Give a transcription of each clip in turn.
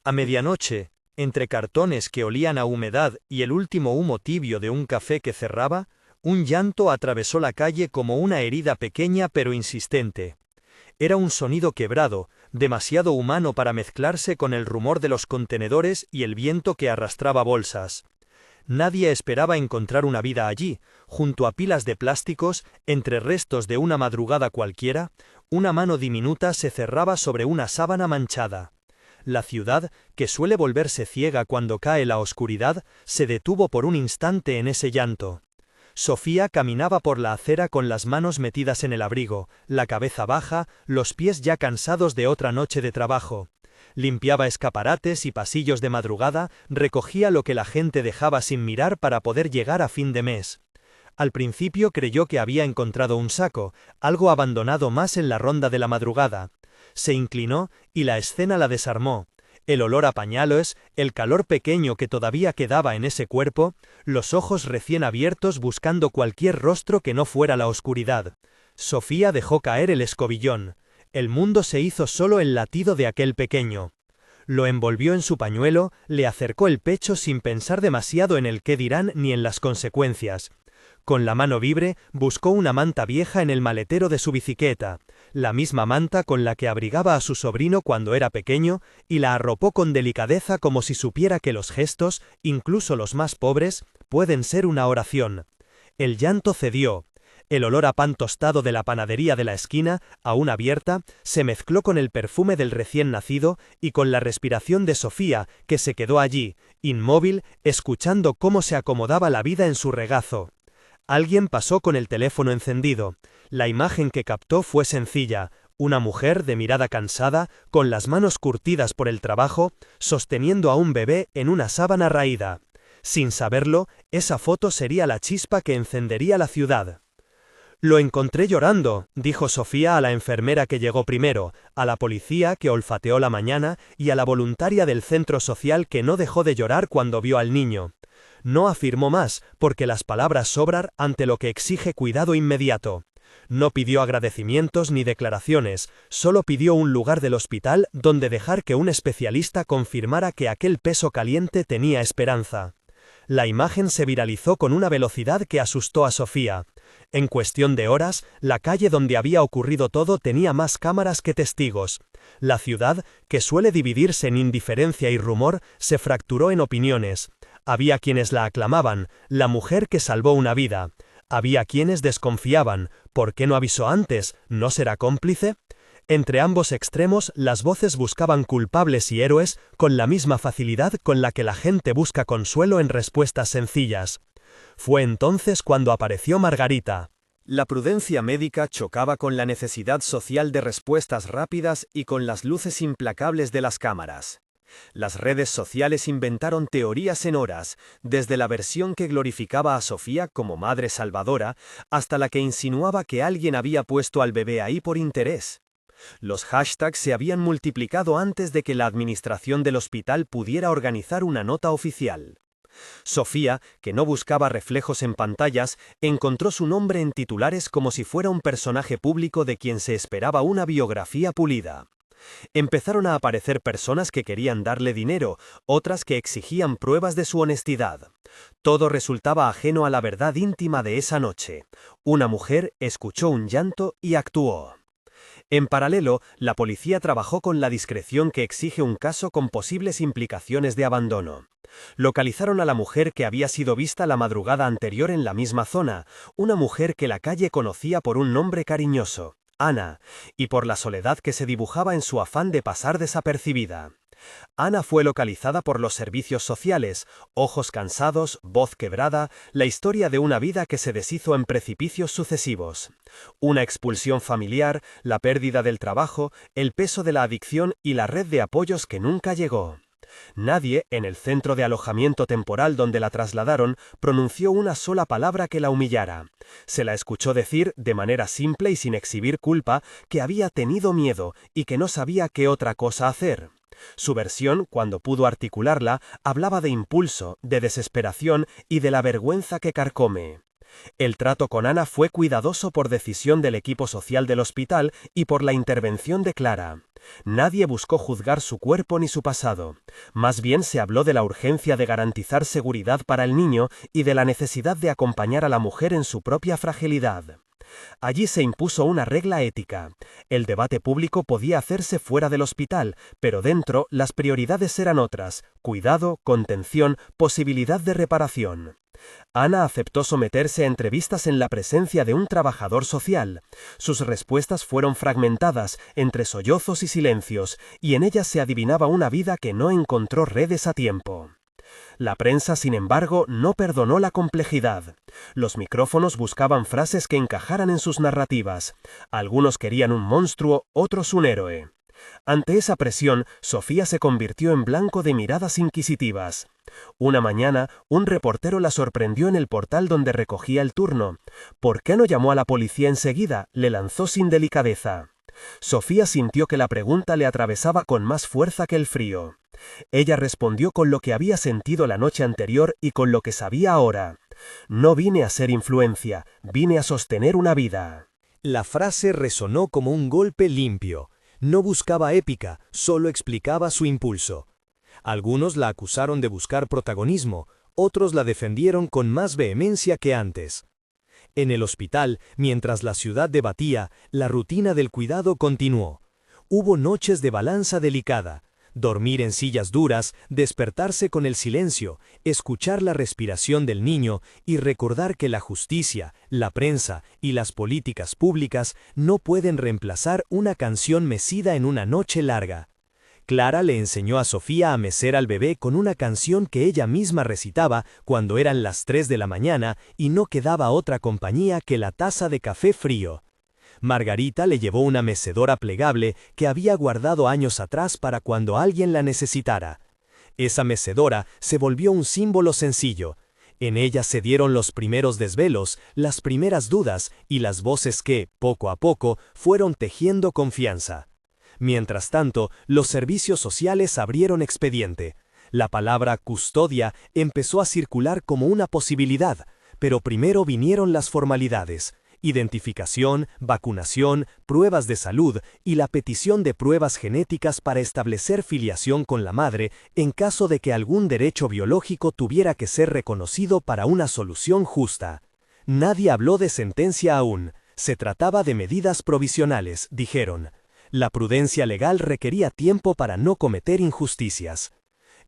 A medianoche, entre cartones que olían a humedad y el último humo tibio de un café que cerraba, un llanto atravesó la calle como una herida pequeña pero insistente. Era un sonido quebrado, demasiado humano para mezclarse con el rumor de los contenedores y el viento que arrastraba bolsas. Nadie esperaba encontrar una vida allí, junto a pilas de plásticos, entre restos de una madrugada cualquiera, una mano diminuta se cerraba sobre una sábana manchada. La ciudad, que suele volverse ciega cuando cae la oscuridad, se detuvo por un instante en ese llanto. Sofía caminaba por la acera con las manos metidas en el abrigo, la cabeza baja, los pies ya cansados de otra noche de trabajo. Limpiaba escaparates y pasillos de madrugada, recogía lo que la gente dejaba sin mirar para poder llegar a fin de mes. Al principio creyó que había encontrado un saco, algo abandonado más en la ronda de la madrugada. Se inclinó y la escena la desarmó. El olor a pañales, el calor pequeño que todavía quedaba en ese cuerpo, los ojos recién abiertos buscando cualquier rostro que no fuera la oscuridad. Sofía dejó caer el escobillón. El mundo se hizo solo el latido de aquel pequeño. Lo envolvió en su pañuelo, le acercó el pecho sin pensar demasiado en el qué dirán ni en las consecuencias. Con la mano libre, buscó una manta vieja en el maletero de su bicicleta, la misma manta con la que abrigaba a su sobrino cuando era pequeño, y la arropó con delicadeza como si supiera que los gestos, incluso los más pobres, pueden ser una oración. El llanto cedió. El olor a pan tostado de la panadería de la esquina, aún abierta, se mezcló con el perfume del recién nacido y con la respiración de Sofía, que se quedó allí, inmóvil, escuchando cómo se acomodaba la vida en su regazo. Alguien pasó con el teléfono encendido. La imagen que captó fue sencilla, una mujer de mirada cansada, con las manos curtidas por el trabajo, sosteniendo a un bebé en una sábana raída. Sin saberlo, esa foto sería la chispa que encendería la ciudad. «Lo encontré llorando», dijo Sofía a la enfermera que llegó primero, a la policía que olfateó la mañana y a la voluntaria del centro social que no dejó de llorar cuando vio al niño. No afirmó más, porque las palabras sobran ante lo que exige cuidado inmediato. No pidió agradecimientos ni declaraciones, solo pidió un lugar del hospital donde dejar que un especialista confirmara que aquel peso caliente tenía esperanza. La imagen se viralizó con una velocidad que asustó a Sofía. En cuestión de horas, la calle donde había ocurrido todo tenía más cámaras que testigos. La ciudad, que suele dividirse en indiferencia y rumor, se fracturó en opiniones. Había quienes la aclamaban, la mujer que salvó una vida. Había quienes desconfiaban, ¿por qué no avisó antes? ¿No será cómplice? Entre ambos extremos, las voces buscaban culpables y héroes con la misma facilidad con la que la gente busca consuelo en respuestas sencillas. Fue entonces cuando apareció Margarita. La prudencia médica chocaba con la necesidad social de respuestas rápidas y con las luces implacables de las cámaras. Las redes sociales inventaron teorías en horas, desde la versión que glorificaba a Sofía como madre salvadora, hasta la que insinuaba que alguien había puesto al bebé ahí por interés. Los hashtags se habían multiplicado antes de que la administración del hospital pudiera organizar una nota oficial. Sofía, que no buscaba reflejos en pantallas, encontró su nombre en titulares como si fuera un personaje público de quien se esperaba una biografía pulida. Empezaron a aparecer personas que querían darle dinero, otras que exigían pruebas de su honestidad. Todo resultaba ajeno a la verdad íntima de esa noche. Una mujer escuchó un llanto y actuó. En paralelo, la policía trabajó con la discreción que exige un caso con posibles implicaciones de abandono. Localizaron a la mujer que había sido vista la madrugada anterior en la misma zona, una mujer que la calle conocía por un nombre cariñoso, Ana, y por la soledad que se dibujaba en su afán de pasar desapercibida. Ana fue localizada por los servicios sociales, ojos cansados, voz quebrada, la historia de una vida que se deshizo en precipicios sucesivos. Una expulsión familiar, la pérdida del trabajo, el peso de la adicción y la red de apoyos que nunca llegó. Nadie, en el centro de alojamiento temporal donde la trasladaron, pronunció una sola palabra que la humillara. Se la escuchó decir, de manera simple y sin exhibir culpa, que había tenido miedo y que no sabía qué otra cosa hacer. Su versión, cuando pudo articularla, hablaba de impulso, de desesperación y de la vergüenza que carcome. El trato con Ana fue cuidadoso por decisión del equipo social del hospital y por la intervención de Clara. Nadie buscó juzgar su cuerpo ni su pasado. Más bien se habló de la urgencia de garantizar seguridad para el niño y de la necesidad de acompañar a la mujer en su propia fragilidad. Allí se impuso una regla ética. El debate público podía hacerse fuera del hospital, pero dentro las prioridades eran otras: cuidado, contención, posibilidad de reparación. Ana aceptó someterse a entrevistas en la presencia de un trabajador social. Sus respuestas fueron fragmentadas, entre sollozos y silencios, y en ellas se adivinaba una vida que no encontró redes a tiempo. La prensa, sin embargo, no perdonó la complejidad. Los micrófonos buscaban frases que encajaran en sus narrativas. Algunos querían un monstruo, otros un héroe. Ante esa presión, Sofía se convirtió en blanco de miradas inquisitivas. Una mañana, un reportero la sorprendió en el portal donde recogía el turno. ¿Por qué no llamó a la policía enseguida?, le lanzó sin delicadeza. Sofía sintió que la pregunta le atravesaba con más fuerza que el frío. Ella respondió con lo que había sentido la noche anterior y con lo que sabía ahora. No vine a ser influencia, vine a sostener una vida. La frase resonó como un golpe limpio. No buscaba épica, solo explicaba su impulso. Algunos la acusaron de buscar protagonismo, otros la defendieron con más vehemencia que antes. En el hospital, mientras la ciudad debatía, la rutina del cuidado continuó. Hubo noches de balanza delicada. Dormir en sillas duras, despertarse con el silencio, escuchar la respiración del niño y recordar que la justicia, la prensa y las políticas públicas no pueden reemplazar una canción mecida en una noche larga. Clara le enseñó a Sofía a mecer al bebé con una canción que ella misma recitaba cuando eran las 3 de la mañana y no quedaba otra compañía que la taza de café frío. Margarita le llevó una mecedora plegable que había guardado años atrás para cuando alguien la necesitara. Esa mecedora se volvió un símbolo sencillo. En ella se dieron los primeros desvelos, las primeras dudas y las voces que, poco a poco, fueron tejiendo confianza. Mientras tanto, los servicios sociales abrieron expediente. La palabra custodia empezó a circular como una posibilidad, pero primero vinieron las formalidades: identificación, vacunación, pruebas de salud y la petición de pruebas genéticas para establecer filiación con la madre en caso de que algún derecho biológico tuviera que ser reconocido para una solución justa. Nadie habló de sentencia aún. Se trataba de medidas provisionales, dijeron. La prudencia legal requería tiempo para no cometer injusticias.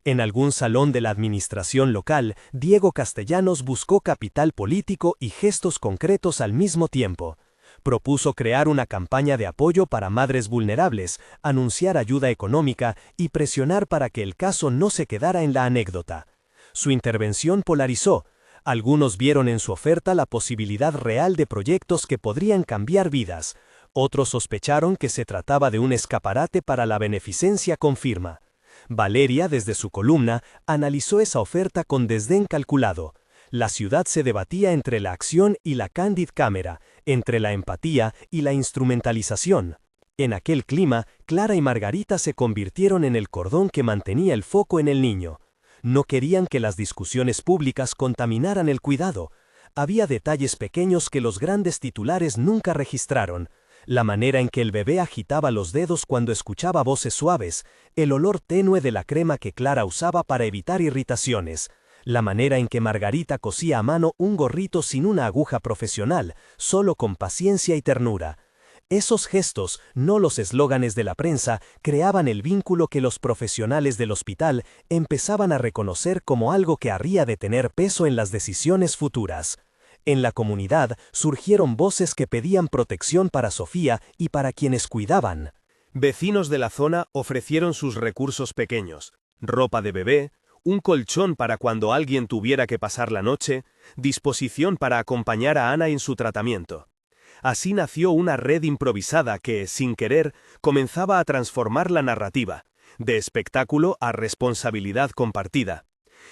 En algún salón de la administración local, Diego Castellanos buscó capital político y gestos concretos al mismo tiempo. Propuso crear una campaña de apoyo para madres vulnerables, anunciar ayuda económica y presionar para que el caso no se quedara en la anécdota. Su intervención polarizó. Algunos vieron en su oferta la posibilidad real de proyectos que podrían cambiar vidas. Otros sospecharon que se trataba de un escaparate para la beneficencia con firma. Valeria, desde su columna, analizó esa oferta con desdén calculado. La ciudad se debatía entre la acción y la candid camera, entre la empatía y la instrumentalización. En aquel clima, Clara y Margarita se convirtieron en el cordón que mantenía el foco en el niño. No querían que las discusiones públicas contaminaran el cuidado. Había detalles pequeños que los grandes titulares nunca registraron. La manera en que el bebé agitaba los dedos cuando escuchaba voces suaves, el olor tenue de la crema que Clara usaba para evitar irritaciones, la manera en que Margarita cosía a mano un gorrito sin una aguja profesional, solo con paciencia y ternura. Esos gestos, no los eslóganes de la prensa, creaban el vínculo que los profesionales del hospital empezaban a reconocer como algo que habría de tener peso en las decisiones futuras. En la comunidad surgieron voces que pedían protección para Sofía y para quienes cuidaban. Vecinos de la zona ofrecieron sus recursos pequeños: ropa de bebé, un colchón para cuando alguien tuviera que pasar la noche, disposición para acompañar a Ana en su tratamiento. Así nació una red improvisada que, sin querer, comenzaba a transformar la narrativa, de espectáculo a responsabilidad compartida.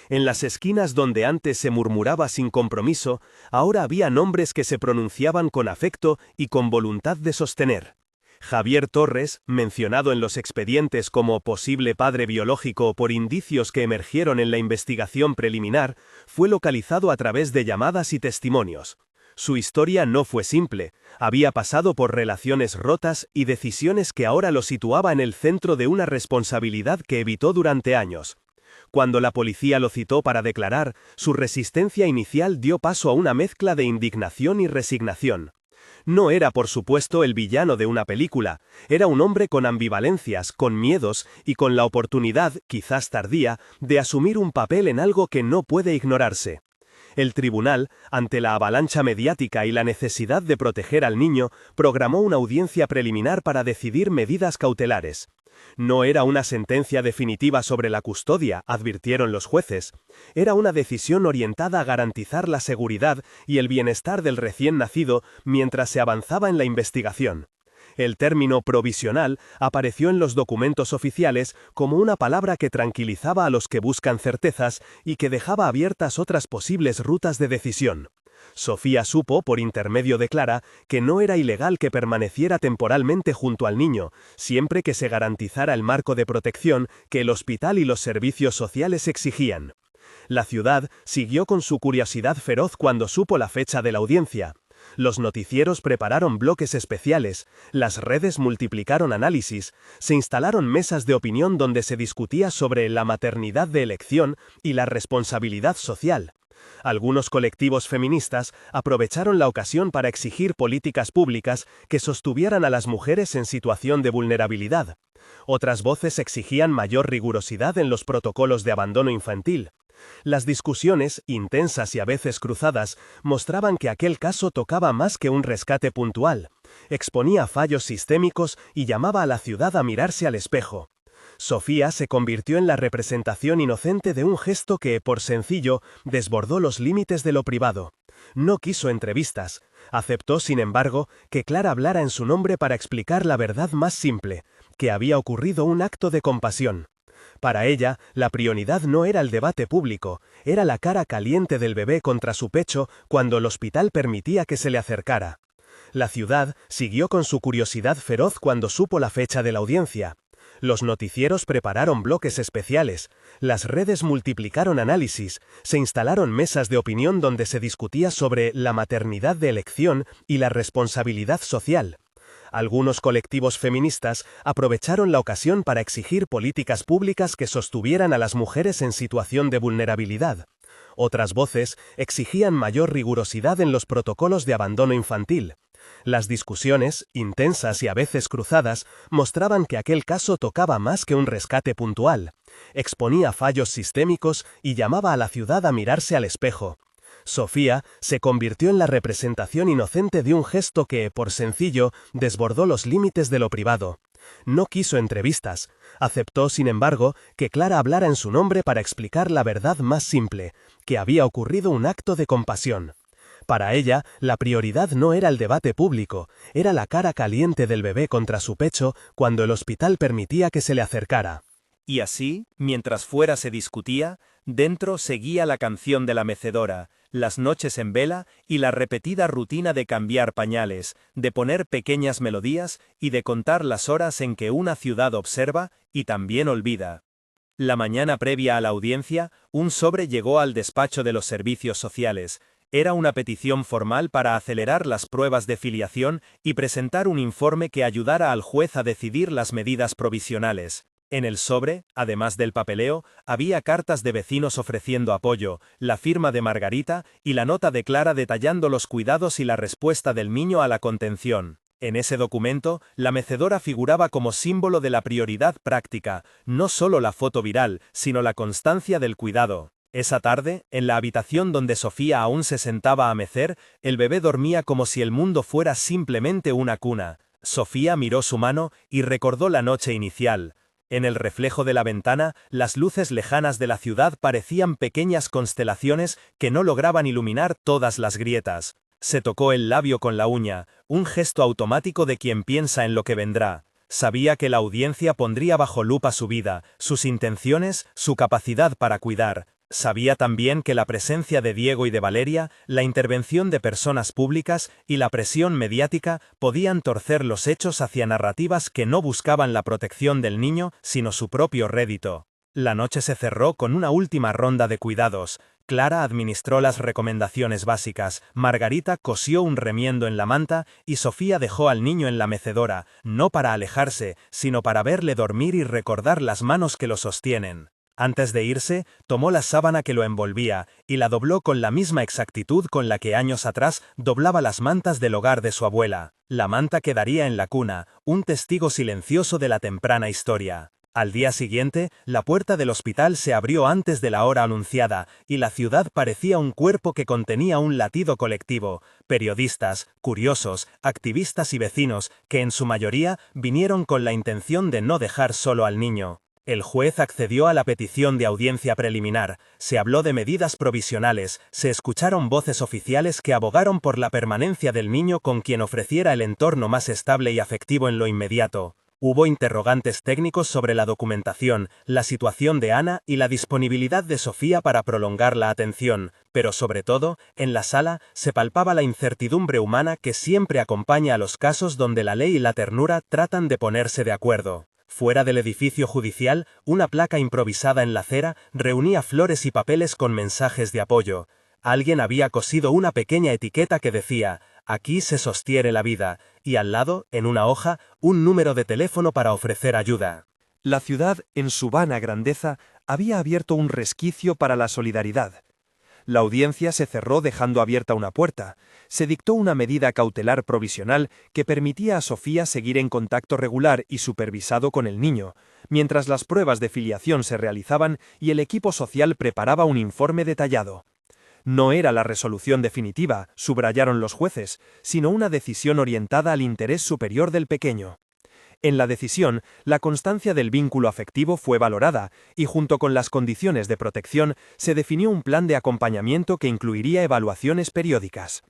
En las esquinas donde antes se murmuraba sin compromiso, ahora había nombres que se pronunciaban con afecto y con voluntad de sostener. Javier Torres, mencionado en los expedientes como posible padre biológico por indicios que emergieron en la investigación preliminar, fue localizado a través de llamadas y testimonios. Su historia no fue simple, había pasado por relaciones rotas y decisiones que ahora lo situaba en el centro de una responsabilidad que evitó durante años. Cuando la policía lo citó para declarar, su resistencia inicial dio paso a una mezcla de indignación y resignación. No era, por supuesto, el villano de una película, era un hombre con ambivalencias, con miedos y con la oportunidad, quizás tardía, de asumir un papel en algo que no puede ignorarse. El tribunal, ante la avalancha mediática y la necesidad de proteger al niño, programó una audiencia preliminar para decidir medidas cautelares. No era una sentencia definitiva sobre la custodia, advirtieron los jueces. Era una decisión orientada a garantizar la seguridad y el bienestar del recién nacido mientras se avanzaba en la investigación. El término provisional apareció en los documentos oficiales como una palabra que tranquilizaba a los que buscan certezas y que dejaba abiertas otras posibles rutas de decisión. Sofía supo, por intermedio de Clara, que no era ilegal que permaneciera temporalmente junto al niño, siempre que se garantizara el marco de protección que el hospital y los servicios sociales exigían. La ciudad siguió con su curiosidad feroz cuando supo la fecha de la audiencia. Los noticieros prepararon bloques especiales, las redes multiplicaron análisis, se instalaron mesas de opinión donde se discutía sobre la maternidad de elección y la responsabilidad social. Algunos colectivos feministas aprovecharon la ocasión para exigir políticas públicas que sostuvieran a las mujeres en situación de vulnerabilidad. Otras voces exigían mayor rigurosidad en los protocolos de abandono infantil. Las discusiones, intensas y a veces cruzadas, mostraban que aquel caso tocaba más que un rescate puntual. Exponía fallos sistémicos y llamaba a la ciudad a mirarse al espejo. Sofía se convirtió en la representación inocente de un gesto que, por sencillo, desbordó los límites de lo privado. No quiso entrevistas. Aceptó, sin embargo, que Clara hablara en su nombre para explicar la verdad más simple, que había ocurrido un acto de compasión. Para ella, la prioridad no era el debate público, era la cara caliente del bebé contra su pecho cuando el hospital permitía que se le acercara. La ciudad siguió con su curiosidad feroz cuando supo la fecha de la audiencia. Los noticieros prepararon bloques especiales, las redes multiplicaron análisis, se instalaron mesas de opinión donde se discutía sobre la maternidad de elección y la responsabilidad social. Algunos colectivos feministas aprovecharon la ocasión para exigir políticas públicas que sostuvieran a las mujeres en situación de vulnerabilidad. Otras voces exigían mayor rigurosidad en los protocolos de abandono infantil. Las discusiones, intensas y a veces cruzadas, mostraban que aquel caso tocaba más que un rescate puntual. Exponía fallos sistémicos y llamaba a la ciudad a mirarse al espejo. Sofía se convirtió en la representación inocente de un gesto que, por sencillo, desbordó los límites de lo privado. No quiso entrevistas. Aceptó, sin embargo, que Clara hablara en su nombre para explicar la verdad más simple, que había ocurrido un acto de compasión. Para ella, la prioridad no era el debate público, era la cara caliente del bebé contra su pecho cuando el hospital permitía que se le acercara. Y así, mientras fuera se discutía, dentro seguía la canción de la mecedora, las noches en vela y la repetida rutina de cambiar pañales, de poner pequeñas melodías y de contar las horas en que una ciudad observa y también olvida. La mañana previa a la audiencia, un sobre llegó al despacho de los servicios sociales. Era una petición formal para acelerar las pruebas de filiación y presentar un informe que ayudara al juez a decidir las medidas provisionales. En el sobre, además del papeleo, había cartas de vecinos ofreciendo apoyo, la firma de Margarita y la nota de Clara detallando los cuidados y la respuesta del niño a la contención. En ese documento, la mecedora figuraba como símbolo de la prioridad práctica, no solo la foto viral, sino la constancia del cuidado. Esa tarde, en la habitación donde Sofía aún se sentaba a mecer, el bebé dormía como si el mundo fuera simplemente una cuna. Sofía miró su mano y recordó la noche inicial. En el reflejo de la ventana, las luces lejanas de la ciudad parecían pequeñas constelaciones que no lograban iluminar todas las grietas. Se tocó el labio con la uña, un gesto automático de quien piensa en lo que vendrá. Sabía que la audiencia pondría bajo lupa su vida, sus intenciones, su capacidad para cuidar. Sabía también que la presencia de Diego y de Valeria, la intervención de personas públicas y la presión mediática podían torcer los hechos hacia narrativas que no buscaban la protección del niño, sino su propio rédito. La noche se cerró con una última ronda de cuidados. Clara administró las recomendaciones básicas, Margarita cosió un remiendo en la manta y Sofía dejó al niño en la mecedora, no para alejarse, sino para verle dormir y recordar las manos que lo sostienen. Antes de irse, tomó la sábana que lo envolvía y la dobló con la misma exactitud con la que años atrás doblaba las mantas del hogar de su abuela. La manta quedaría en la cuna, un testigo silencioso de la temprana historia. Al día siguiente, la puerta del hospital se abrió antes de la hora anunciada y la ciudad parecía un cuerpo que contenía un latido colectivo. Periodistas, curiosos, activistas y vecinos, que en su mayoría vinieron con la intención de no dejar solo al niño. El juez accedió a la petición de audiencia preliminar, se habló de medidas provisionales, se escucharon voces oficiales que abogaron por la permanencia del niño con quien ofreciera el entorno más estable y afectivo en lo inmediato. Hubo interrogantes técnicos sobre la documentación, la situación de Ana y la disponibilidad de Sofía para prolongar la atención, pero sobre todo, en la sala, se palpaba la incertidumbre humana que siempre acompaña a los casos donde la ley y la ternura tratan de ponerse de acuerdo. Fuera del edificio judicial, una placa improvisada en la acera reunía flores y papeles con mensajes de apoyo. Alguien había cosido una pequeña etiqueta que decía: «Aquí se sostiene la vida», y al lado, en una hoja, un número de teléfono para ofrecer ayuda. La ciudad, en su vana grandeza, había abierto un resquicio para la solidaridad. La audiencia se cerró dejando abierta una puerta. Se dictó una medida cautelar provisional que permitía a Sofía seguir en contacto regular y supervisado con el niño, mientras las pruebas de filiación se realizaban y el equipo social preparaba un informe detallado. No era la resolución definitiva, subrayaron los jueces, sino una decisión orientada al interés superior del pequeño. En la decisión, la constancia del vínculo afectivo fue valorada y junto con las condiciones de protección se definió un plan de acompañamiento que incluiría evaluaciones periódicas.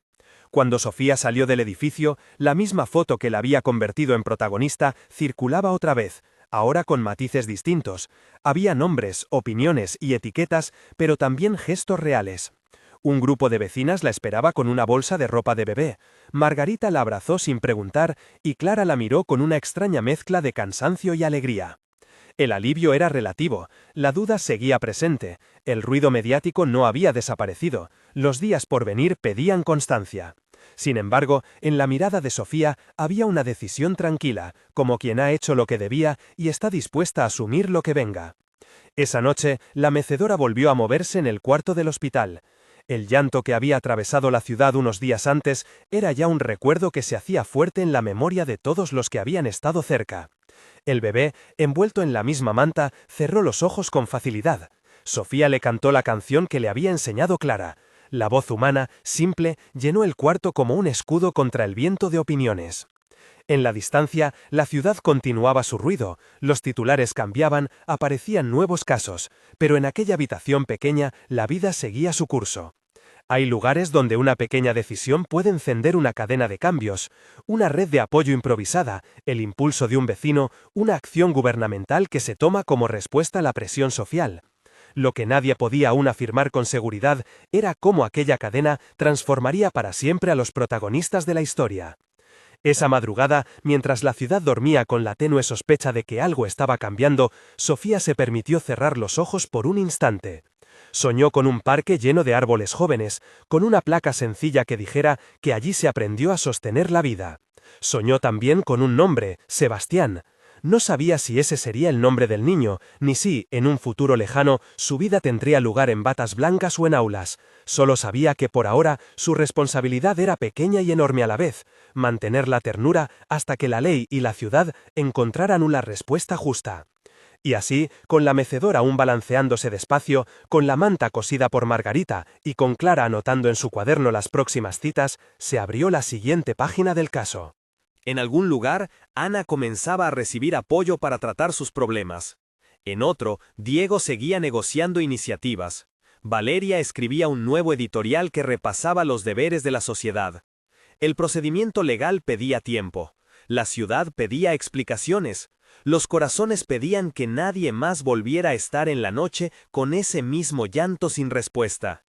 Cuando Sofía salió del edificio, la misma foto que la había convertido en protagonista circulaba otra vez, ahora con matices distintos. Había nombres, opiniones y etiquetas, pero también gestos reales. Un grupo de vecinas la esperaba con una bolsa de ropa de bebé. Margarita la abrazó sin preguntar y Clara la miró con una extraña mezcla de cansancio y alegría. El alivio era relativo, la duda seguía presente, el ruido mediático no había desaparecido, los días por venir pedían constancia. Sin embargo, en la mirada de Sofía había una decisión tranquila, como quien ha hecho lo que debía y está dispuesta a asumir lo que venga. Esa noche, la mecedora volvió a moverse en el cuarto del hospital. El llanto que había atravesado la ciudad unos días antes era ya un recuerdo que se hacía fuerte en la memoria de todos los que habían estado cerca. El bebé, envuelto en la misma manta, cerró los ojos con facilidad. Sofía le cantó la canción que le había enseñado Clara. La voz humana, simple, llenó el cuarto como un escudo contra el viento de opiniones. En la distancia, la ciudad continuaba su ruido, los titulares cambiaban, aparecían nuevos casos, pero en aquella habitación pequeña la vida seguía su curso. Hay lugares donde una pequeña decisión puede encender una cadena de cambios, una red de apoyo improvisada, el impulso de un vecino, una acción gubernamental que se toma como respuesta a la presión social. Lo que nadie podía aún afirmar con seguridad era cómo aquella cadena transformaría para siempre a los protagonistas de la historia. Esa madrugada, mientras la ciudad dormía con la tenue sospecha de que algo estaba cambiando, Sofía se permitió cerrar los ojos por un instante. Soñó con un parque lleno de árboles jóvenes, con una placa sencilla que dijera que allí se aprendió a sostener la vida. Soñó también con un nombre, Sebastián. No sabía si ese sería el nombre del niño, ni si, en un futuro lejano, su vida tendría lugar en batas blancas o en aulas. Solo sabía que por ahora su responsabilidad era pequeña y enorme a la vez, mantener la ternura hasta que la ley y la ciudad encontraran una respuesta justa. Y así, con la mecedora aún balanceándose despacio, con la manta cosida por Margarita y con Clara anotando en su cuaderno las próximas citas, se abrió la siguiente página del caso. En algún lugar, Ana comenzaba a recibir apoyo para tratar sus problemas. En otro, Diego seguía negociando iniciativas. Valeria escribía un nuevo editorial que repasaba los deberes de la sociedad. El procedimiento legal pedía tiempo. La ciudad pedía explicaciones. Los corazones pedían que nadie más volviera a estar en la noche con ese mismo llanto sin respuesta.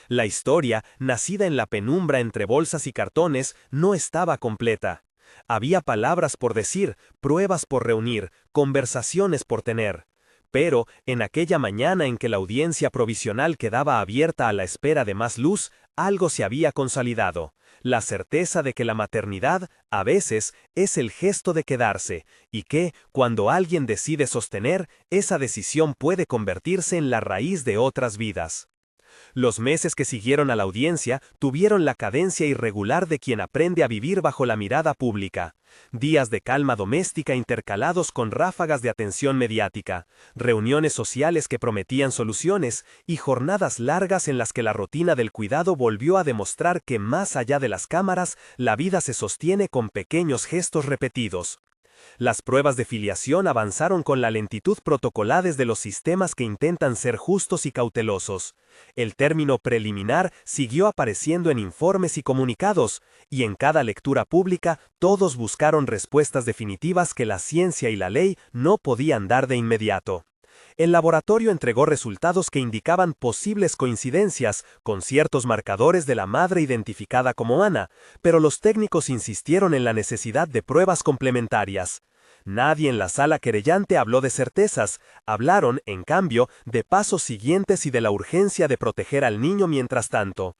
La historia, nacida en la penumbra entre bolsas y cartones, no estaba completa. Había palabras por decir, pruebas por reunir, conversaciones por tener. Pero, en aquella mañana en que la audiencia provisional quedaba abierta a la espera de más luz, algo se había consolidado: la certeza de que la maternidad, a veces, es el gesto de quedarse, y que, cuando alguien decide sostener, esa decisión puede convertirse en la raíz de otras vidas. Los meses que siguieron a la audiencia tuvieron la cadencia irregular de quien aprende a vivir bajo la mirada pública. Días de calma doméstica intercalados con ráfagas de atención mediática, reuniones sociales que prometían soluciones y jornadas largas en las que la rutina del cuidado volvió a demostrar que más allá de las cámaras, la vida se sostiene con pequeños gestos repetidos. Las pruebas de filiación avanzaron con la lentitud protocolades de los sistemas que intentan ser justos y cautelosos. El término preliminar siguió apareciendo en informes y comunicados, y en cada lectura pública todos buscaron respuestas definitivas que la ciencia y la ley no podían dar de inmediato. El laboratorio entregó resultados que indicaban posibles coincidencias con ciertos marcadores de la madre identificada como Ana, pero los técnicos insistieron en la necesidad de pruebas complementarias. Nadie en la sala querellante habló de certezas, hablaron, en cambio, de pasos siguientes y de la urgencia de proteger al niño mientras tanto.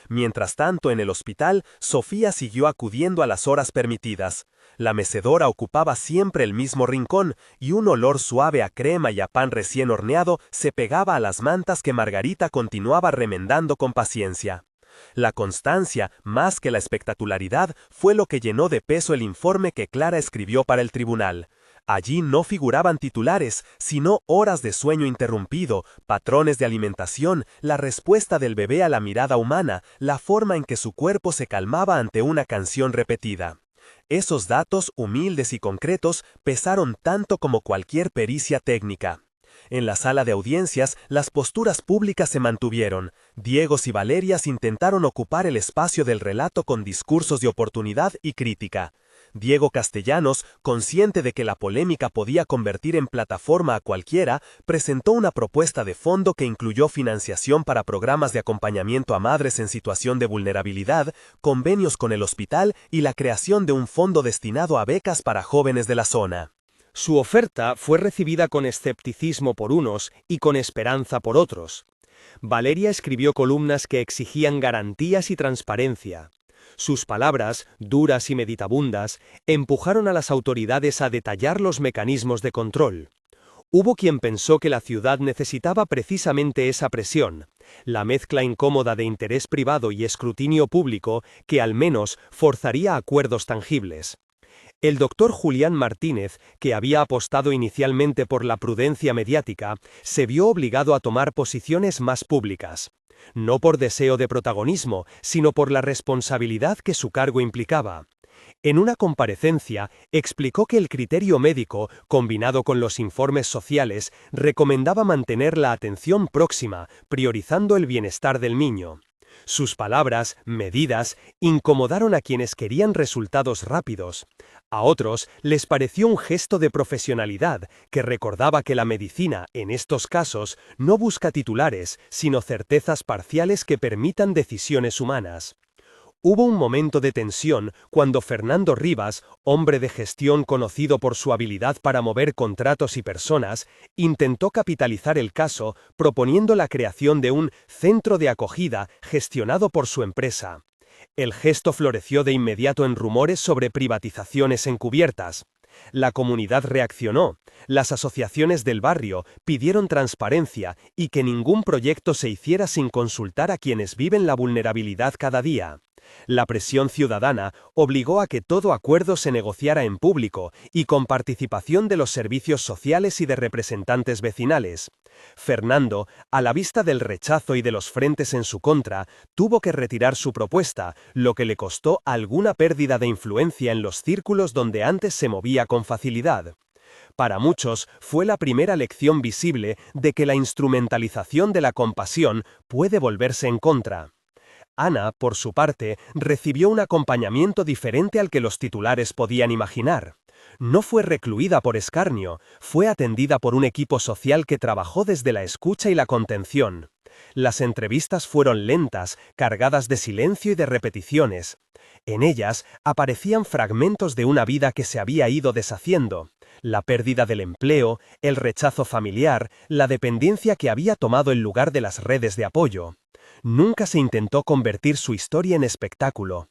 Mientras tanto, en el hospital, Sofía siguió acudiendo a las horas permitidas. La mecedora ocupaba siempre el mismo rincón, y un olor suave a crema y a pan recién horneado se pegaba a las mantas que Margarita continuaba remendando con paciencia. La constancia, más que la espectacularidad, fue lo que llenó de peso el informe que Clara escribió para el tribunal. Allí no figuraban titulares, sino horas de sueño interrumpido, patrones de alimentación, la respuesta del bebé a la mirada humana, la forma en que su cuerpo se calmaba ante una canción repetida. Esos datos, humildes y concretos, pesaron tanto como cualquier pericia técnica. En la sala de audiencias, las posturas públicas se mantuvieron. Diegos y Valerias intentaron ocupar el espacio del relato con discursos de oportunidad y crítica. Diego Castellanos, consciente de que la polémica podía convertir en plataforma a cualquiera, presentó una propuesta de fondo que incluyó financiación para programas de acompañamiento a madres en situación de vulnerabilidad, convenios con el hospital y la creación de un fondo destinado a becas para jóvenes de la zona. Su oferta fue recibida con escepticismo por unos y con esperanza por otros. Valeria escribió columnas que exigían garantías y transparencia. Sus palabras, duras y meditabundas, empujaron a las autoridades a detallar los mecanismos de control. Hubo quien pensó que la ciudad necesitaba precisamente esa presión, la mezcla incómoda de interés privado y escrutinio público que al menos forzaría acuerdos tangibles. El doctor Julián Martínez, que había apostado inicialmente por la prudencia mediática, se vio obligado a tomar posiciones más públicas. No por deseo de protagonismo, sino por la responsabilidad que su cargo implicaba. En una comparecencia, explicó que el criterio médico, combinado con los informes sociales, recomendaba mantener la atención próxima, priorizando el bienestar del niño. Sus palabras, medidas, incomodaron a quienes querían resultados rápidos. A otros les pareció un gesto de profesionalidad que recordaba que la medicina, en estos casos, no busca titulares, sino certezas parciales que permitan decisiones humanas. Hubo un momento de tensión cuando Fernando Rivas, hombre de gestión conocido por su habilidad para mover contratos y personas, intentó capitalizar el caso proponiendo la creación de un centro de acogida gestionado por su empresa. El gesto floreció de inmediato en rumores sobre privatizaciones encubiertas. La comunidad reaccionó, las asociaciones del barrio pidieron transparencia y que ningún proyecto se hiciera sin consultar a quienes viven la vulnerabilidad cada día. La presión ciudadana obligó a que todo acuerdo se negociara en público y con participación de los servicios sociales y de representantes vecinales. Fernando, a la vista del rechazo y de los frentes en su contra, tuvo que retirar su propuesta, lo que le costó alguna pérdida de influencia en los círculos donde antes se movía con facilidad. Para muchos fue la primera lección visible de que la instrumentalización de la compasión puede volverse en contra. Ana, por su parte, recibió un acompañamiento diferente al que los titulares podían imaginar. No fue recluida por escarnio, fue atendida por un equipo social que trabajó desde la escucha y la contención. Las entrevistas fueron lentas, cargadas de silencio y de repeticiones. En ellas aparecían fragmentos de una vida que se había ido deshaciendo, la pérdida del empleo, el rechazo familiar, la dependencia que había tomado el lugar de las redes de apoyo. Nunca se intentó convertir su historia en espectáculo.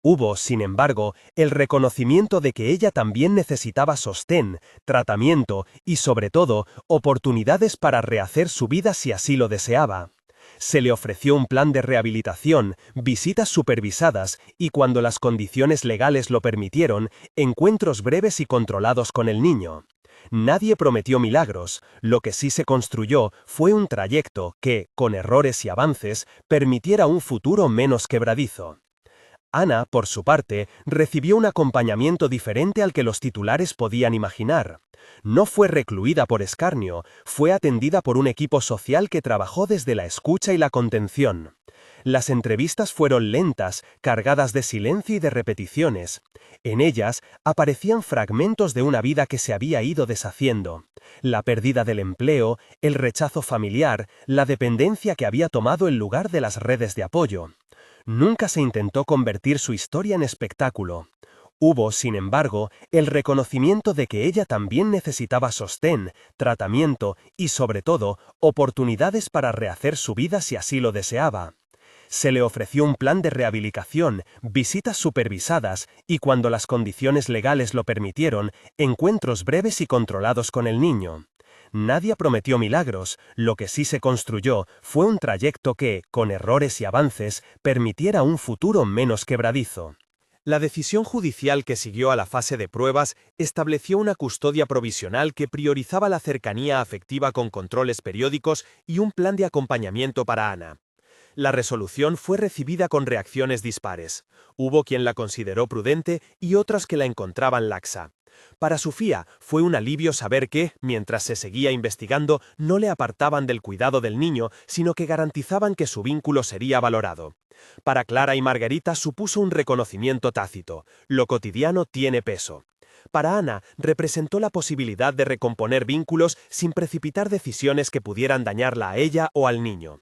Hubo, sin embargo, el reconocimiento de que ella también necesitaba sostén, tratamiento y, sobre todo, oportunidades para rehacer su vida si así lo deseaba. Se le ofreció un plan de rehabilitación, visitas supervisadas y, cuando las condiciones legales lo permitieron, encuentros breves y controlados con el niño. Nadie prometió milagros, lo que sí se construyó fue un trayecto que, con errores y avances, permitiera un futuro menos quebradizo. Ana, por su parte, recibió un acompañamiento diferente al que los titulares podían imaginar. No fue recluida por escarnio, fue atendida por un equipo social que trabajó desde la escucha y la contención. Las entrevistas fueron lentas, cargadas de silencio y de repeticiones. En ellas aparecían fragmentos de una vida que se había ido deshaciendo. La pérdida del empleo, el rechazo familiar, la dependencia que había tomado el lugar de las redes de apoyo. Nunca se intentó convertir su historia en espectáculo. Hubo, sin embargo, el reconocimiento de que ella también necesitaba sostén, tratamiento y, sobre todo, oportunidades para rehacer su vida si así lo deseaba. Se le ofreció un plan de rehabilitación, visitas supervisadas y, cuando las condiciones legales lo permitieron, encuentros breves y controlados con el niño. Nadie prometió milagros, lo que sí se construyó fue un trayecto que, con errores y avances, permitiera un futuro menos quebradizo. La decisión judicial que siguió a la fase de pruebas estableció una custodia provisional que priorizaba la cercanía afectiva con controles periódicos y un plan de acompañamiento para Ana. La resolución fue recibida con reacciones dispares. Hubo quien la consideró prudente y otras que la encontraban laxa. Para Sofía fue un alivio saber que, mientras se seguía investigando, no le apartaban del cuidado del niño, sino que garantizaban que su vínculo sería valorado. Para Clara y Margarita supuso un reconocimiento tácito. Lo cotidiano tiene peso. Para Ana representó la posibilidad de recomponer vínculos sin precipitar decisiones que pudieran dañarla a ella o al niño.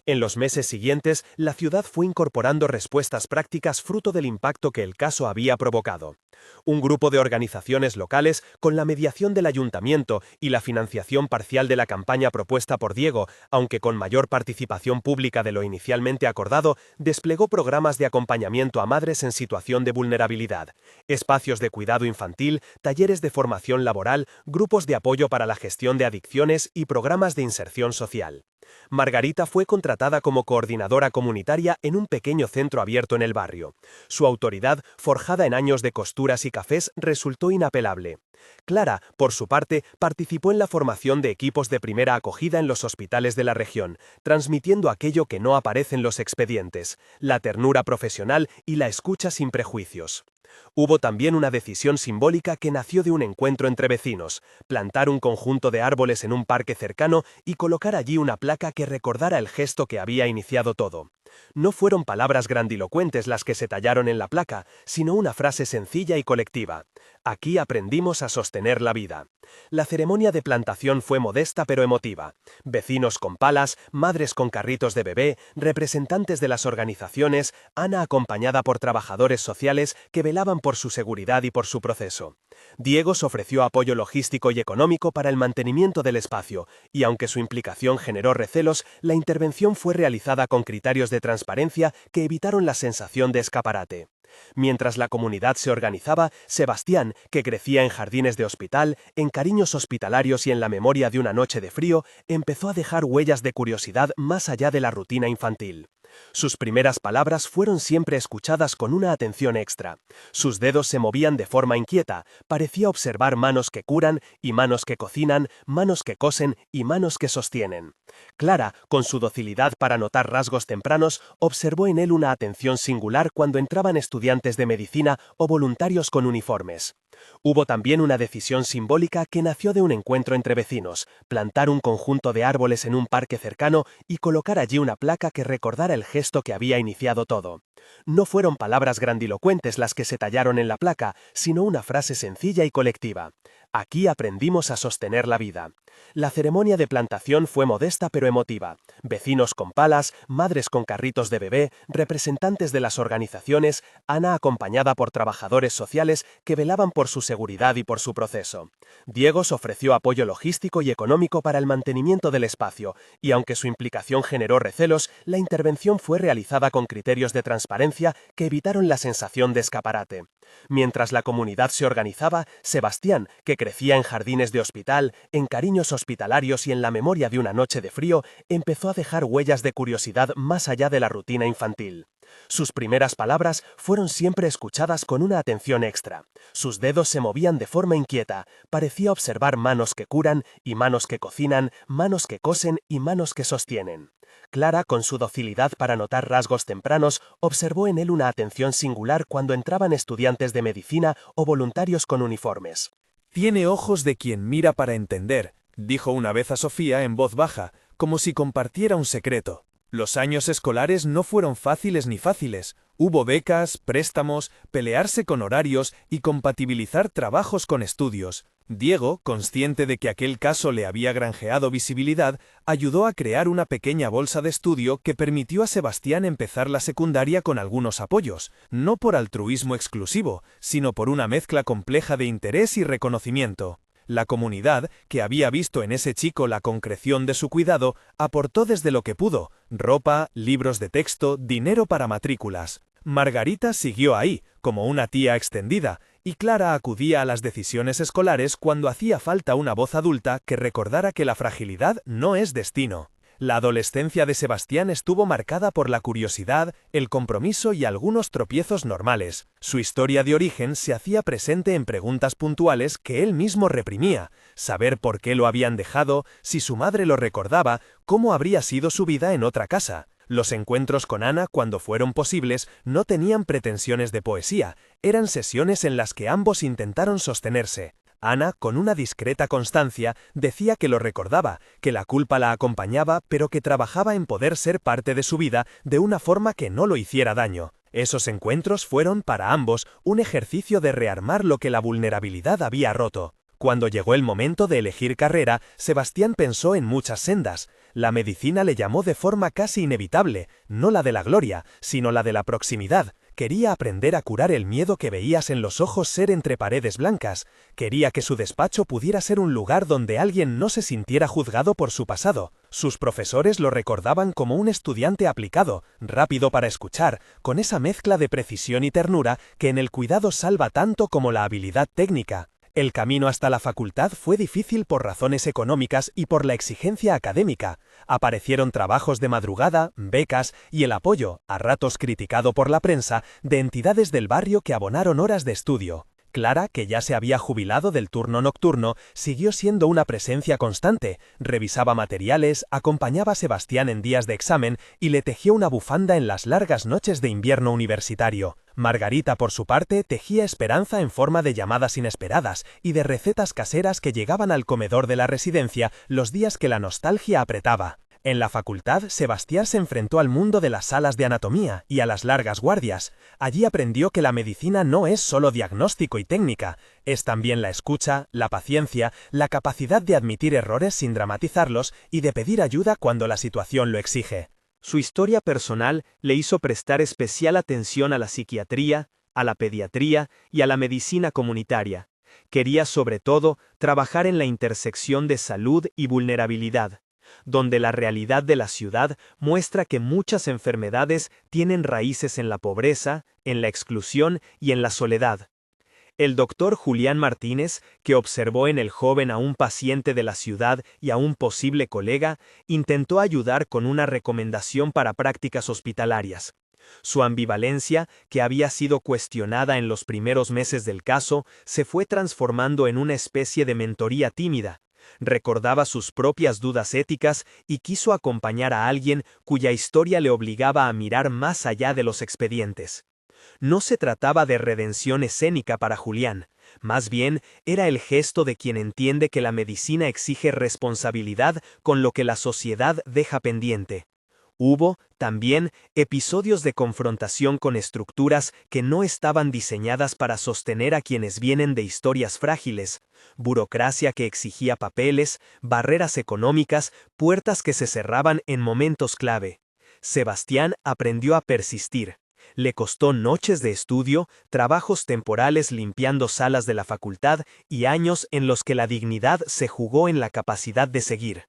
En los meses siguientes, la ciudad fue incorporando respuestas prácticas fruto del impacto que el caso había provocado. Un grupo de organizaciones locales, con la mediación del ayuntamiento y la financiación parcial de la campaña propuesta por Diego, aunque con mayor participación pública de lo inicialmente acordado, desplegó programas de acompañamiento a madres en situación de vulnerabilidad, espacios de cuidado infantil, talleres de formación laboral, grupos de apoyo para la gestión de adicciones y programas de inserción social. Margarita fue contratada como coordinadora comunitaria en un pequeño centro abierto en el barrio. Su autoridad, forjada en años de costuras y cafés, resultó inapelable. Clara, por su parte, participó en la formación de equipos de primera acogida en los hospitales de la región, transmitiendo aquello que no aparece en los expedientes, la ternura profesional y la escucha sin prejuicios. Hubo también una decisión simbólica que nació de un encuentro entre vecinos: plantar un conjunto de árboles en un parque cercano y colocar allí una placa que recordara el gesto que había iniciado todo. No fueron palabras grandilocuentes las que se tallaron en la placa, sino una frase sencilla y colectiva: aquí aprendimos a sostener la vida. La ceremonia de plantación fue modesta pero emotiva. Vecinos con palas, madres con carritos de bebé, representantes de las organizaciones, Ana acompañada por trabajadores sociales que velaban por su seguridad y por su proceso. Diego ofreció apoyo logístico y económico para el mantenimiento del espacio, y aunque su implicación generó recelos, la intervención fue realizada con criterios de transparencia que evitaron la sensación de escaparate. Mientras la comunidad se organizaba, Sebastián, que crecía en jardines de hospital, en cariños hospitalarios y en la memoria de una noche de frío, empezó a dejar huellas de curiosidad más allá de la rutina infantil. Sus primeras palabras fueron siempre escuchadas con una atención extra. Sus dedos se movían de forma inquieta, parecía observar manos que curan y manos que cocinan, manos que cosen y manos que sostienen. Clara, con su docilidad para notar rasgos tempranos, observó en él una atención singular cuando entraban estudiantes de medicina o voluntarios con uniformes. Hubo también una decisión simbólica que nació de un encuentro entre vecinos: plantar un conjunto de árboles en un parque cercano y colocar allí una placa que recordara el gesto que había iniciado todo. No fueron palabras grandilocuentes las que se tallaron en la placa, sino una frase sencilla y colectiva: aquí aprendimos a sostener la vida. La ceremonia de plantación fue modesta pero emotiva. Vecinos con palas, madres con carritos de bebé, representantes de las organizaciones, Ana acompañada por trabajadores sociales que velaban por su seguridad y por su proceso. Diego ofreció apoyo logístico y económico para el mantenimiento del espacio, y aunque su implicación generó recelos, la intervención fue realizada con criterios de transparencia que evitaron la sensación de escaparate. Mientras la comunidad se organizaba, Sebastián, que crecía en jardines de hospital, en cariños hospitalarios y en la memoria de una noche de frío, empezó a dejar huellas de curiosidad más allá de la rutina infantil. Sus primeras palabras fueron siempre escuchadas con una atención extra. Sus dedos se movían de forma inquieta, parecía observar manos que curan y manos que cocinan, manos que cosen y manos que sostienen. Clara, con su docilidad para notar rasgos tempranos, observó en él una atención singular cuando entraban estudiantes de medicina o voluntarios con uniformes. Tiene ojos de quien mira para entender, dijo una vez a Sofía en voz baja, como si compartiera un secreto. Los años escolares no fueron fáciles ni fáciles. Hubo becas, préstamos, pelearse con horarios y compatibilizar trabajos con estudios. Diego, consciente de que aquel caso le había granjeado visibilidad, ayudó a crear una pequeña bolsa de estudio que permitió a Sebastián empezar la secundaria con algunos apoyos, no por altruismo exclusivo, sino por una mezcla compleja de interés y reconocimiento. La comunidad, que había visto en ese chico la concreción de su cuidado, aportó desde lo que pudo: ropa, libros de texto, dinero para matrículas. Margarita siguió ahí, como una tía extendida, y Clara acudía a las decisiones escolares cuando hacía falta una voz adulta que recordara que la fragilidad no es destino. La adolescencia de Sebastián estuvo marcada por la curiosidad, el compromiso y algunos tropiezos normales. Su historia de origen se hacía presente en preguntas puntuales que él mismo reprimía: saber por qué lo habían dejado, si su madre lo recordaba, cómo habría sido su vida en otra casa. Los encuentros con Ana, cuando fueron posibles, no tenían pretensiones de poesía, eran sesiones en las que ambos intentaron sostenerse. Ana, con una discreta constancia, decía que lo recordaba, que la culpa la acompañaba, pero que trabajaba en poder ser parte de su vida de una forma que no lo hiciera daño. Esos encuentros fueron, para ambos, un ejercicio de rearmar lo que la vulnerabilidad había roto. Cuando llegó el momento de elegir carrera, Sebastián pensó en muchas sendas. La medicina le llamó de forma casi inevitable, no la de la gloria, sino la de la proximidad. Quería aprender a curar el miedo que veías en los ojos ser entre paredes blancas. Quería que su despacho pudiera ser un lugar donde alguien no se sintiera juzgado por su pasado. Sus profesores lo recordaban como un estudiante aplicado, rápido para escuchar, con esa mezcla de precisión y ternura que en el cuidado salva tanto como la habilidad técnica. El camino hasta la facultad fue difícil por razones económicas y por la exigencia académica. Aparecieron trabajos de madrugada, becas y el apoyo, a ratos criticado por la prensa, de entidades del barrio que abonaron horas de estudio. Clara, que ya se había jubilado del turno nocturno, siguió siendo una presencia constante, revisaba materiales, acompañaba a Sebastián en días de examen y le tejió una bufanda en las largas noches de invierno universitario. Margarita, por su parte, tejía esperanza en forma de llamadas inesperadas y de recetas caseras que llegaban al comedor de la residencia los días que la nostalgia apretaba. En la facultad, Sebastián se enfrentó al mundo de las salas de anatomía y a las largas guardias. Allí aprendió que la medicina no es solo diagnóstico y técnica, es también la escucha, la paciencia, la capacidad de admitir errores sin dramatizarlos y de pedir ayuda cuando la situación lo exige. Su historia personal le hizo prestar especial atención a la psiquiatría, a la pediatría y a la medicina comunitaria. Quería sobre todo trabajar en la intersección de salud y vulnerabilidad, donde la realidad de la ciudad muestra que muchas enfermedades tienen raíces en la pobreza, en la exclusión y en la soledad. El doctor Julián Martínez, que observó en el joven a un paciente de la ciudad y a un posible colega, intentó ayudar con una recomendación para prácticas hospitalarias. Su ambivalencia, que había sido cuestionada en los primeros meses del caso, se fue transformando en una especie de mentoría tímida. Recordaba sus propias dudas éticas y quiso acompañar a alguien cuya historia le obligaba a mirar más allá de los expedientes. No se trataba de redención escénica para Julián, más bien era el gesto de quien entiende que la medicina exige responsabilidad con lo que la sociedad deja pendiente. Hubo, también, episodios de confrontación con estructuras que no estaban diseñadas para sostener a quienes vienen de historias frágiles, burocracia que exigía papeles, barreras económicas, puertas que se cerraban en momentos clave. Sebastián aprendió a persistir. Le costó noches de estudio, trabajos temporales limpiando salas de la facultad y años en los que la dignidad se jugó en la capacidad de seguir.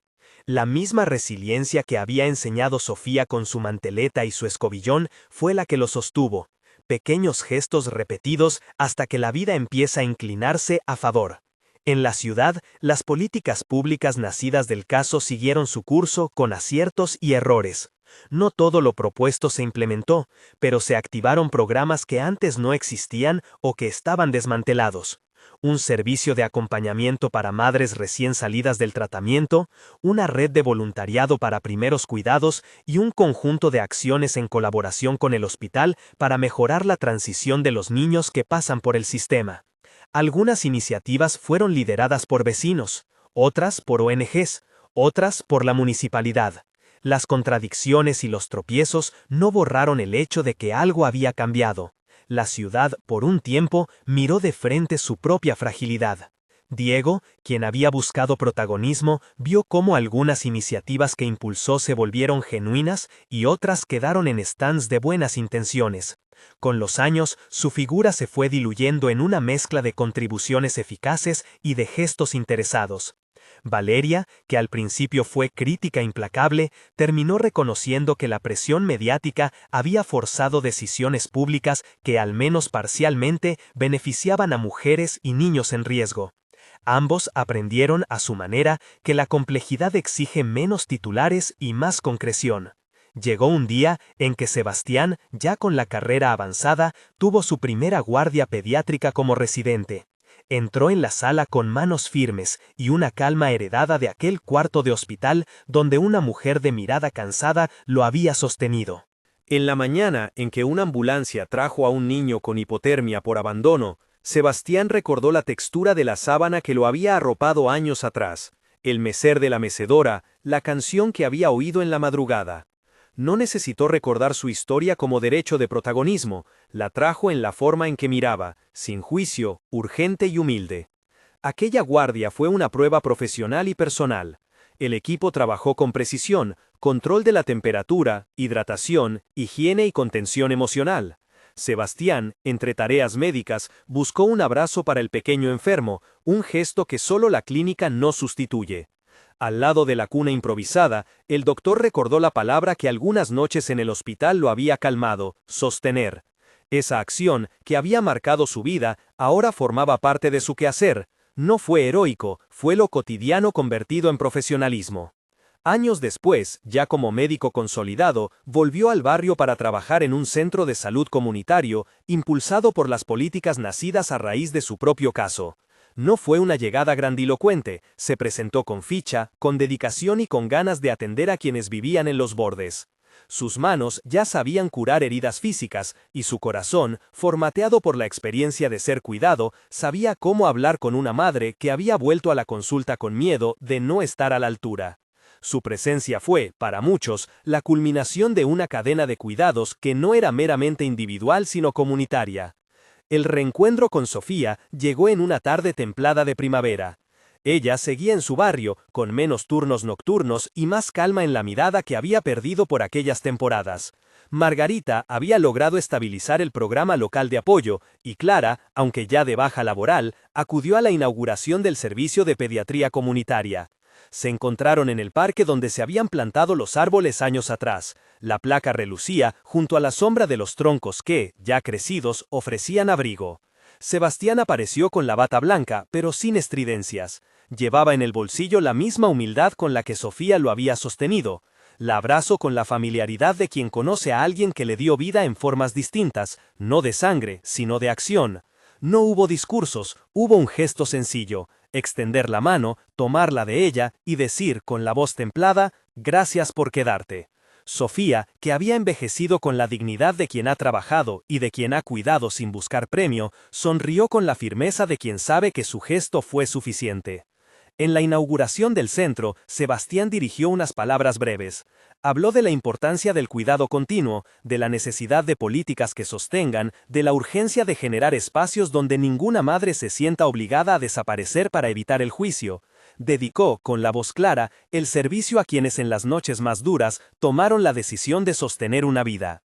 La misma resiliencia que había enseñado Sofía con su manteleta y su escobillón fue la que lo sostuvo. Pequeños gestos repetidos hasta que la vida empieza a inclinarse a favor. En la ciudad, las políticas públicas nacidas del caso siguieron su curso con aciertos y errores. No todo lo propuesto se implementó, pero se activaron programas que antes no existían o que estaban desmantelados. Un servicio de acompañamiento para madres recién salidas del tratamiento, una red de voluntariado para primeros cuidados y un conjunto de acciones en colaboración con el hospital para mejorar la transición de los niños que pasan por el sistema. Algunas iniciativas fueron lideradas por vecinos, otras por ONGs, otras por la municipalidad. Las contradicciones y los tropiezos no borraron el hecho de que algo había cambiado. La ciudad, por un tiempo, miró de frente su propia fragilidad. Diego, quien había buscado protagonismo, vio cómo algunas iniciativas que impulsó se volvieron genuinas y otras quedaron en stands de buenas intenciones. Con los años, su figura se fue diluyendo en una mezcla de contribuciones eficaces y de gestos interesados. Valeria, que al principio fue crítica implacable, terminó reconociendo que la presión mediática había forzado decisiones públicas que al menos parcialmente beneficiaban a mujeres y niños en riesgo. Ambos aprendieron a su manera que la complejidad exige menos titulares y más concreción. Llegó un día en que Sebastián, ya con la carrera avanzada, tuvo su primera guardia pediátrica como residente. Entró en la sala con manos firmes y una calma heredada de aquel cuarto de hospital donde una mujer de mirada cansada lo había sostenido. En la mañana en que una ambulancia trajo a un niño con hipotermia por abandono, Sebastián recordó la textura de la sábana que lo había arropado años atrás, el mecer de la mecedora, la canción que había oído en la madrugada. No necesitó recordar su historia como derecho de protagonismo, la trajo en la forma en que miraba, sin juicio, urgente y humilde. Aquella guardia fue una prueba profesional y personal. El equipo trabajó con precisión, control de la temperatura, hidratación, higiene y contención emocional. Sebastián, entre tareas médicas, buscó un abrazo para el pequeño enfermo, un gesto que solo la clínica no sustituye. Al lado de la cuna improvisada, el doctor recordó la palabra que algunas noches en el hospital lo había calmado: sostener. Esa acción, que había marcado su vida, ahora formaba parte de su quehacer. No fue heroico, fue lo cotidiano convertido en profesionalismo. Años después, ya como médico consolidado, volvió al barrio para trabajar en un centro de salud comunitario, impulsado por las políticas nacidas a raíz de su propio caso. No fue una llegada grandilocuente, se presentó con ficha, con dedicación y con ganas de atender a quienes vivían en los bordes. Sus manos ya sabían curar heridas físicas, y su corazón, formateado por la experiencia de ser cuidado, sabía cómo hablar con una madre que había vuelto a la consulta con miedo de no estar a la altura. Su presencia fue, para muchos, la culminación de una cadena de cuidados que no era meramente individual sino comunitaria. El reencuentro con Sofía llegó en una tarde templada de primavera. Ella seguía en su barrio, con menos turnos nocturnos y más calma en la mirada que había perdido por aquellas temporadas. Margarita había logrado estabilizar el programa local de apoyo, y Clara, aunque ya de baja laboral, acudió a la inauguración del servicio de pediatría comunitaria. Se encontraron en el parque donde se habían plantado los árboles años atrás. La placa relucía junto a la sombra de los troncos que, ya crecidos, ofrecían abrigo. Sebastián apareció con la bata blanca, pero sin estridencias. Llevaba en el bolsillo la misma humildad con la que Sofía lo había sostenido. La abrazó con la familiaridad de quien conoce a alguien que le dio vida en formas distintas, no de sangre, sino de acción. No hubo discursos, hubo un gesto sencillo: extender la mano, tomarla de ella y decir con la voz templada: gracias por quedarte. Sofía, que había envejecido con la dignidad de quien ha trabajado y de quien ha cuidado sin buscar premio, sonrió con la firmeza de quien sabe que su gesto fue suficiente. En la inauguración del centro, Sebastián dirigió unas palabras breves. Habló de la importancia del cuidado continuo, de la necesidad de políticas que sostengan, de la urgencia de generar espacios donde ninguna madre se sienta obligada a desaparecer para evitar el juicio. Dedicó, con la voz clara, el servicio a quienes en las noches más duras tomaron la decisión de sostener una vida.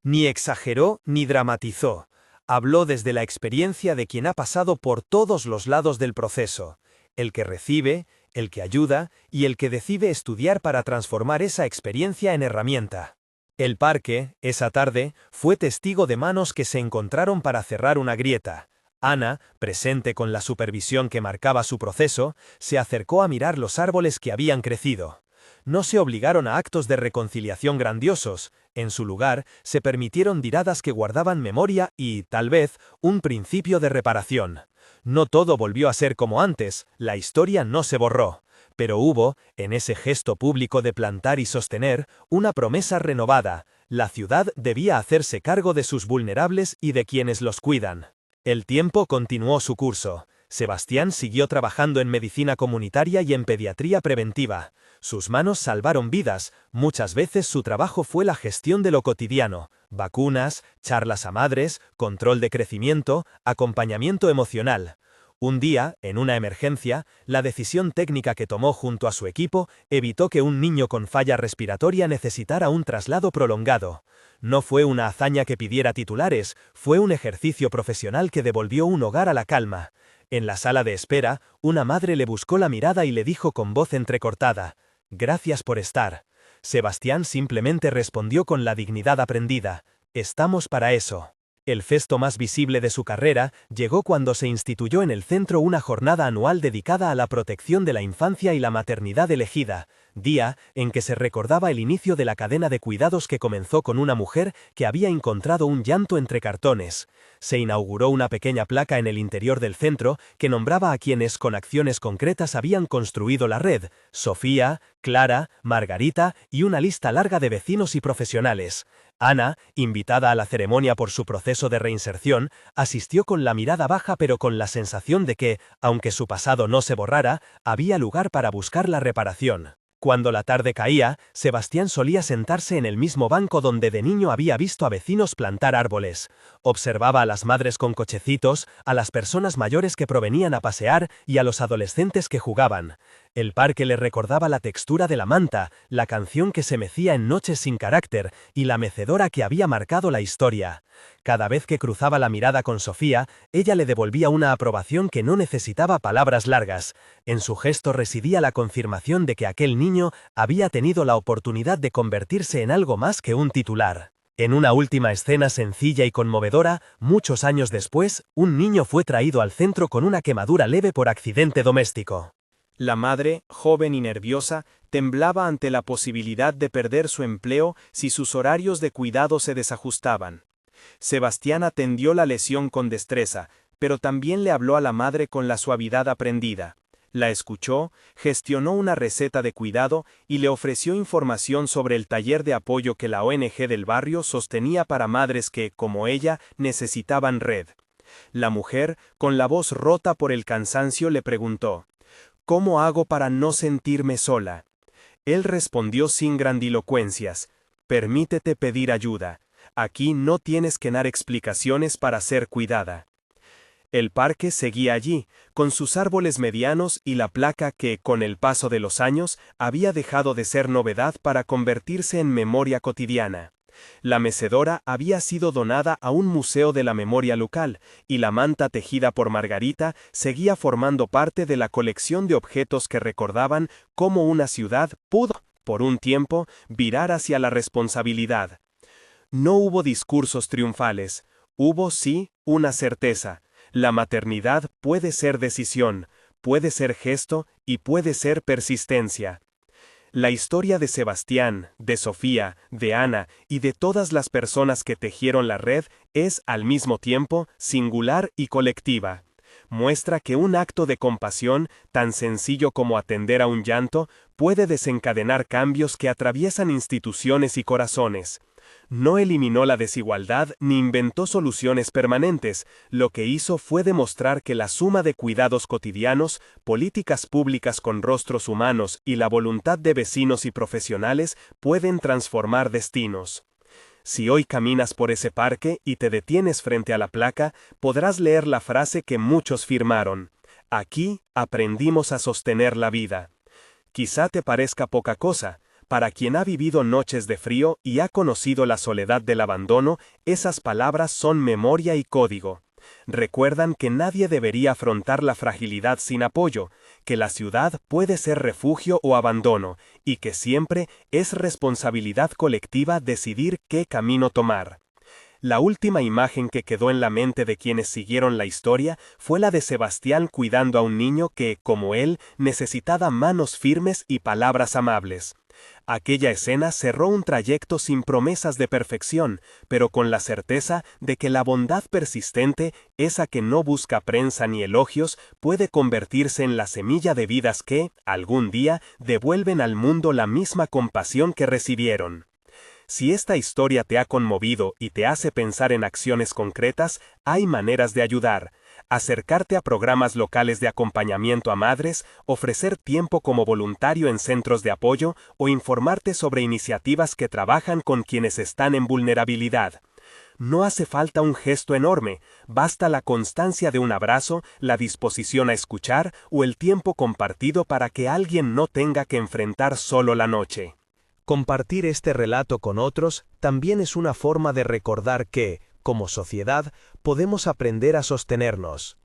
Ni exageró ni dramatizó. Habló desde la experiencia de quien ha pasado por todos los lados del proceso. El que recibe, el que ayuda y el que decide estudiar para transformar esa experiencia en herramienta. El parque, esa tarde, fue testigo de manos que se encontraron para cerrar una grieta. Ana, presente con la supervisión que marcaba su proceso, se acercó a mirar los árboles que habían crecido. No se obligaron a actos de reconciliación grandiosos, en su lugar, se permitieron miradas que guardaban memoria y, tal vez, un principio de reparación. No todo volvió a ser como antes, la historia no se borró, pero hubo, en ese gesto público de plantar y sostener, una promesa renovada: la ciudad debía hacerse cargo de sus vulnerables y de quienes los cuidan. El tiempo continuó su curso. Sebastián siguió trabajando en medicina comunitaria y en pediatría preventiva. Sus manos salvaron vidas, muchas veces su trabajo fue la gestión de lo cotidiano: vacunas, charlas a madres, control de crecimiento, acompañamiento emocional. Un día, en una emergencia, la decisión técnica que tomó junto a su equipo evitó que un niño con falla respiratoria necesitara un traslado prolongado. No fue una hazaña que pidiera titulares, fue un ejercicio profesional que devolvió un hogar a la calma. En la sala de espera, una madre le buscó la mirada y le dijo con voz entrecortada: «Gracias por estar». Sebastián simplemente respondió con la dignidad aprendida: «Estamos para eso». El gesto más visible de su carrera llegó cuando se instituyó en el centro una jornada anual dedicada a la protección de la infancia y la maternidad elegida, día en que se recordaba el inicio de la cadena de cuidados que comenzó con una mujer que había encontrado un llanto entre cartones. Se inauguró una pequeña placa en el interior del centro que nombraba a quienes con acciones concretas habían construido la red: Sofía, Clara, Margarita y una lista larga de vecinos y profesionales. Ana, invitada a la ceremonia por su proceso de reinserción, asistió con la mirada baja pero con la sensación de que, aunque su pasado no se borrara, había lugar para buscar la reparación. Cuando la tarde caía, Sebastián solía sentarse en el mismo banco donde de niño había visto a vecinos plantar árboles. Observaba a las madres con cochecitos, a las personas mayores que provenían a pasear y a los adolescentes que jugaban. El parque le recordaba la textura de la manta, la canción que se mecía en noches sin carácter y la mecedora que había marcado la historia. Cada vez que cruzaba la mirada con Sofía, ella le devolvía una aprobación que no necesitaba palabras largas. En su gesto residía la confirmación de que aquel niño había tenido la oportunidad de convertirse en algo más que un titular. En una última escena sencilla y conmovedora, muchos años después, un niño fue traído al centro con una quemadura leve por accidente doméstico. La madre, joven y nerviosa, temblaba ante la posibilidad de perder su empleo si sus horarios de cuidado se desajustaban. Sebastián atendió la lesión con destreza, pero también le habló a la madre con la suavidad aprendida. La escuchó, gestionó una receta de cuidado y le ofreció información sobre el taller de apoyo que la ONG del barrio sostenía para madres que, como ella, necesitaban red. La mujer, con la voz rota por el cansancio, le preguntó: «¿Cómo hago para no sentirme sola?». Él respondió sin grandilocuencias: «Permítete pedir ayuda. Aquí no tienes que dar explicaciones para ser cuidada». El parque seguía allí, con sus árboles medianos y la placa que, con el paso de los años, había dejado de ser novedad para convertirse en memoria cotidiana. La mecedora había sido donada a un museo de la memoria local, y la manta tejida por Margarita seguía formando parte de la colección de objetos que recordaban cómo una ciudad pudo, por un tiempo, virar hacia la responsabilidad. No hubo discursos triunfales, hubo sí una certeza: la maternidad puede ser decisión, puede ser gesto y puede ser persistencia. La historia de Sebastián, de Sofía, de Ana y de todas las personas que tejieron la red es, al mismo tiempo, singular y colectiva. muestra que un acto de compasión, tan sencillo como atender a un llanto, puede desencadenar cambios que atraviesan instituciones y corazones. No eliminó la desigualdad ni inventó soluciones permanentes, lo que hizo fue demostrar que la suma de cuidados cotidianos, políticas públicas con rostros humanos y la voluntad de vecinos y profesionales pueden transformar destinos. Si hoy caminas por ese parque y te detienes frente a la placa, podrás leer la frase que muchos firmaron: aquí aprendimos a sostener la vida. Quizá te parezca poca cosa. Para quien ha vivido noches de frío y ha conocido la soledad del abandono, esas palabras son memoria y código. Recuerdan que nadie debería afrontar la fragilidad sin apoyo, que la ciudad puede ser refugio o abandono, y que siempre es responsabilidad colectiva decidir qué camino tomar. La última imagen que quedó en la mente de quienes siguieron la historia fue la de Sebastián cuidando a un niño que, como él, necesitaba manos firmes y palabras amables. Aquella escena cerró un trayecto sin promesas de perfección, pero con la certeza de que la bondad persistente, esa que no busca prensa ni elogios, puede convertirse en la semilla de vidas que, algún día, devuelven al mundo la misma compasión que recibieron. Si esta historia te ha conmovido y te hace pensar en acciones concretas, hay maneras de ayudar. Acercarte a programas locales de acompañamiento a madres, ofrecer tiempo como voluntario en centros de apoyo o informarte sobre iniciativas que trabajan con quienes están en vulnerabilidad. No hace falta un gesto enorme, basta la constancia de un abrazo, la disposición a escuchar o el tiempo compartido para que alguien no tenga que enfrentar solo la noche. Compartir este relato con otros también es una forma de recordar que, como sociedad, podemos aprender a sostenernos.